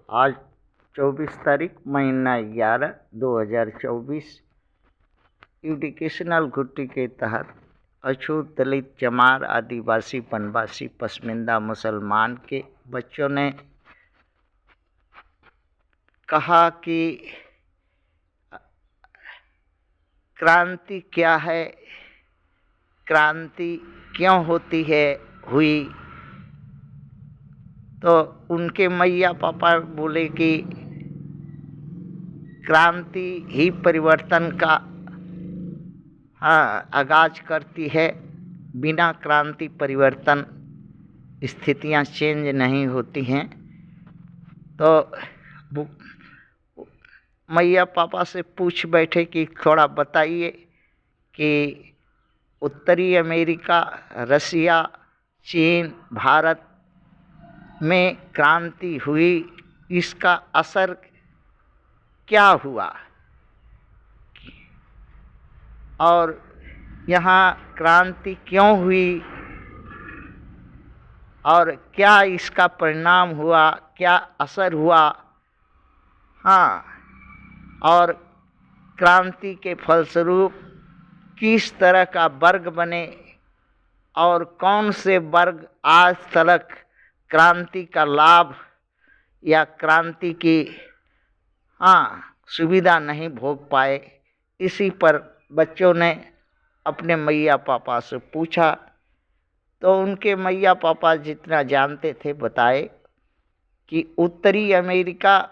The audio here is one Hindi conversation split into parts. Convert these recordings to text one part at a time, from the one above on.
आज 24 तारीख महीना 11 2024 एजुकेशनल घुट्टी के तहत अछूत दलित चमार आदिवासी वनवासी पसमिंदा मुसलमान के बच्चों ने कहा कि क्रांति क्या है, क्रांति क्यों होती है हुई। तो उनके मैया पापा बोले कि क्रांति ही परिवर्तन का आगाज करती है, बिना क्रांति परिवर्तन स्थितियां चेंज नहीं होती हैं। तो मैया पापा से पूछ बैठे कि थोड़ा बताइए कि उत्तरी अमेरिका, रसिया, चीन, भारत में क्रांति हुई, इसका असर क्या हुआ और यहाँ क्रांति क्यों हुई और क्या इसका परिणाम हुआ, क्या असर हुआ। और क्रांति के फलस्वरूप किस तरह का वर्ग बने और कौन से वर्ग आज तक क्रांति का लाभ या क्रांति की सुविधा नहीं भोग पाए। इसी पर बच्चों ने अपने मैया पापा से पूछा। तो उनके मैया पापा जितना जानते थे बताए कि उत्तरी अमेरिका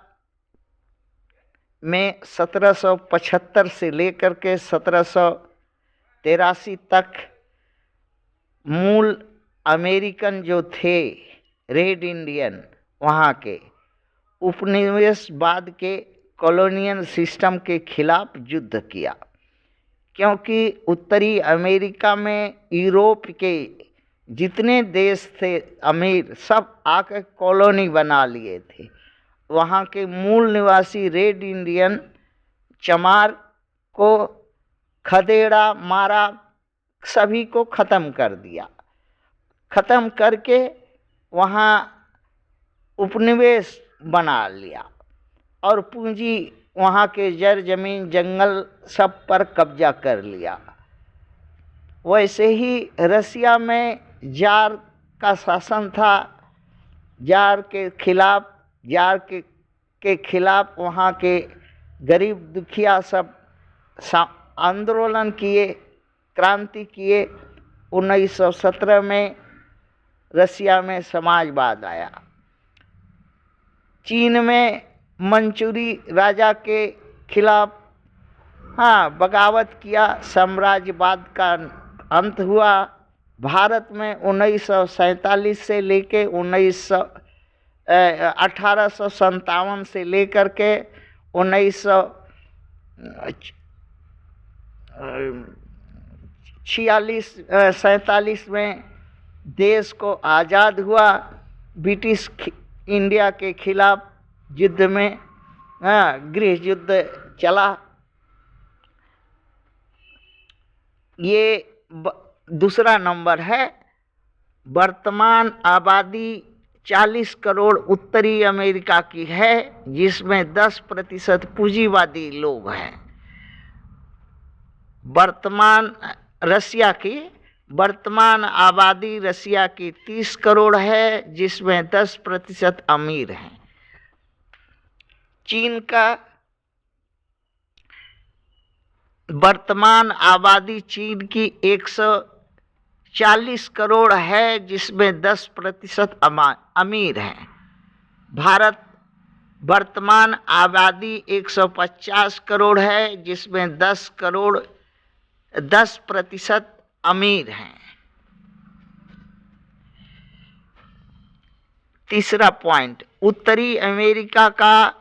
में 1775 से लेकर के 1783 तक मूल अमेरिकन जो थे, रेड इंडियन, वहाँ के उपनिवेशवाद के कॉलोनियल सिस्टम के खिलाफ युद्ध किया, क्योंकि उत्तरी अमेरिका में यूरोप के जितने देश थे अमीर, सब आकर कॉलोनी बना लिए थे। वहाँ के मूल निवासी रेड इंडियन चमार को खदेड़ा, मारा, सभी को ख़त्म कर दिया। ख़त्म करके वहाँ उपनिवेश बना लिया और पूंजी वहाँ के जर जमीन जंगल सब पर कब्जा कर लिया। वैसे ही रसिया में जार का शासन था। जार के खिलाफ वहाँ के गरीब दुखिया सब आंदोलन किए, क्रांति किए। 1917 में रसिया में समाजवाद आया। चीन में मंचूरी राजा के खिलाफ बगावत किया, साम्राज्यवाद का अंत हुआ। भारत में 1947 से लेके 1857 से लेकर के 1947 में देश को आज़ाद हुआ। ब्रिटिश इंडिया के खिलाफ युद्ध में गृह युद्ध चला। ये दूसरा नंबर है। वर्तमान आबादी 40 करोड़ उत्तरी अमेरिका की है, जिसमें 10% पूंजीवादी लोग हैं। वर्तमान आबादी रसिया की 30 करोड़ है, जिसमें 10% अमीर हैं। चीन का वर्तमान आबादी चीन की 140 करोड़ है, जिसमें 10% अमीर हैं। भारत वर्तमान आबादी 150 करोड़ है, जिसमें 10% अमीर हैं। तीसरा पॉइंट, उत्तरी अमेरिका का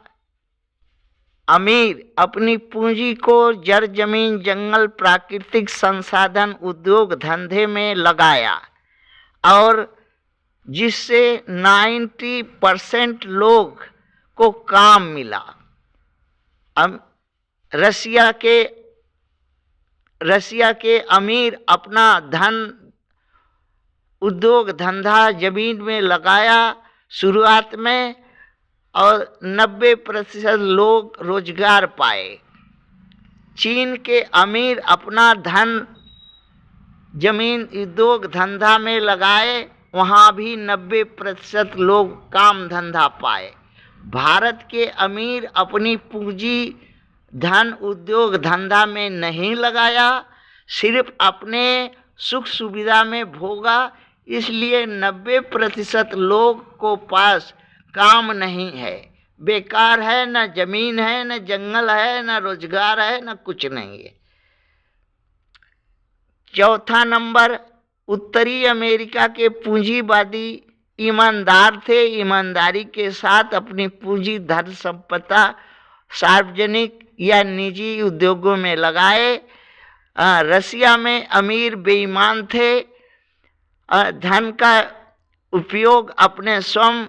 अमीर अपनी पूंजी को जर जमीन जंगल प्राकृतिक संसाधन उद्योग धंधे में लगाया और जिससे 90% लोग को काम मिला। रसिया के अमीर अपना धन उद्योग धंधा जमीन में लगाया शुरुआत में, और 90% लोग रोजगार पाए। चीन के अमीर अपना धन जमीन उद्योग धंधा में लगाए, वहाँ भी 90% लोग काम धंधा पाए। भारत के अमीर अपनी पूंजी धन उद्योग धंधा में नहीं लगाया, सिर्फ अपने सुख सुविधा में भोगा, इसलिए 90% लोग को पास काम नहीं है, बेकार है, न जमीन है, न जंगल है, न रोजगार है, न कुछ नहीं है। चौथा नंबर, उत्तरी अमेरिका के पूंजीवादी ईमानदार थे, ईमानदारी के साथ अपनी पूंजी धन संपदा सार्वजनिक या निजी उद्योगों में लगाए। रसिया में अमीर बेईमान थे, धन का उपयोग अपने स्वयं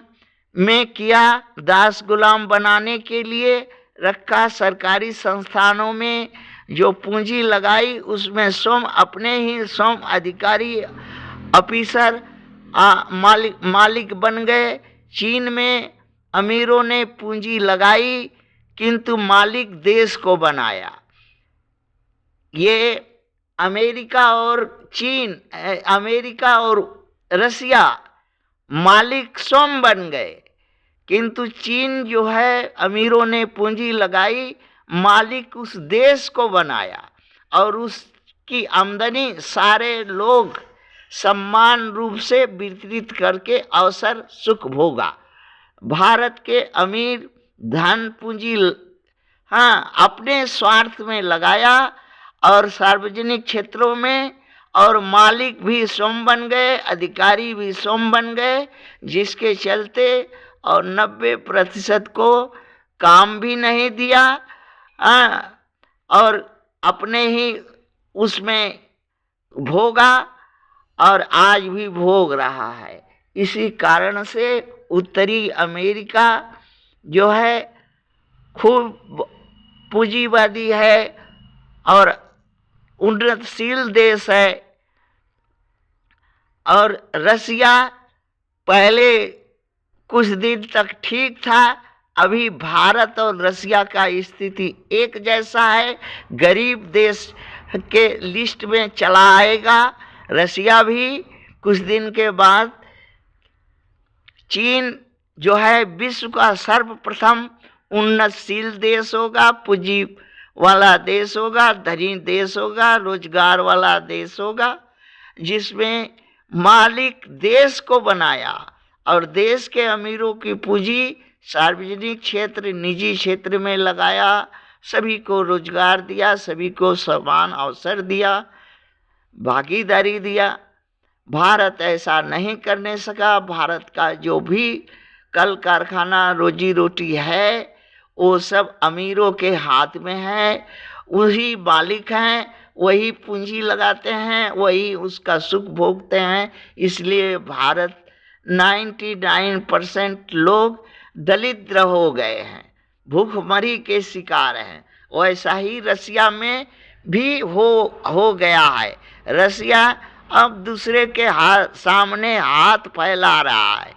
में किया, दास गुलाम बनाने के लिए रखा। सरकारी संस्थानों में जो पूंजी लगाई उसमें स्वयं अपने ही स्वयं अधिकारी ऑफिसर मालिक बन गए। चीन में अमीरों ने पूंजी लगाई किंतु मालिक देश को बनाया। ये अमेरिका और रसिया मालिक स्वयं बन गए, किंतु चीन जो है अमीरों ने पूंजी लगाई, मालिक उस देश को बनाया और उसकी आमदनी सारे लोग समान रूप से वितरित करके अवसर सुख भोगा। भारत के अमीर धन पूंजी अपने स्वार्थ में लगाया और सार्वजनिक क्षेत्रों में, और मालिक भी स्वयं बन गए, अधिकारी भी स्वयं बन गए, जिसके चलते और 90% को काम भी नहीं दिया और अपने ही उसमें भोगा और आज भी भोग रहा है। इसी कारण से उत्तरी अमेरिका जो है खूब पूंजीवादी है और उन्नतशील देश है। और रसिया पहले कुछ दिन तक ठीक था, अभी भारत और रसिया का स्थिति एक जैसा है, गरीब देश के लिस्ट में चला आएगा रसिया भी कुछ दिन के बाद। चीन जो है विश्व का सर्वप्रथम उन्नतशील देश होगा, पूंजी वाला देश होगा, धनी देश होगा, रोजगार वाला देश होगा, जिसमें मालिक देश को बनाया और देश के अमीरों की पूंजी सार्वजनिक क्षेत्र निजी क्षेत्र में लगाया, सभी को रोजगार दिया, सभी को समान अवसर दिया, भागीदारी दिया। भारत ऐसा नहीं करने सका। भारत का जो भी कल कारखाना रोजी रोटी है वो सब अमीरों के हाथ में है, वही मालिक हैं, वही पूंजी लगाते हैं, वही उसका सुख भोगते हैं। इसलिए भारत 99% लोग दरिद्र हो गए हैं, भूखमरी के शिकार हैं। वैसा ही रसिया में भी हो गया है। रसिया अब दूसरे के सामने हाथ फैला रहा है।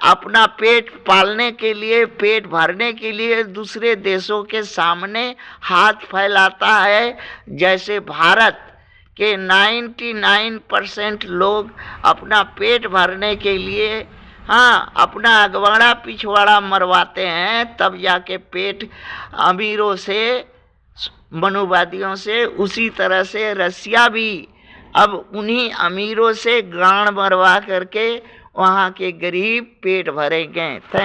अपना पेट पालने के लिए, पेट भरने के लिए दूसरे देशों के सामने हाथ फैलाता है। जैसे भारत के 99% लोग अपना पेट भरने के लिए अपना अगवाड़ा पिछवाड़ा मरवाते हैं, तब जाके पेट अमीरों से, मनुवादियों से, उसी तरह से रसिया भी अब उन्हीं अमीरों से गांड मरवा करके वहाँ के गरीब पेट भरेंगे। थैंक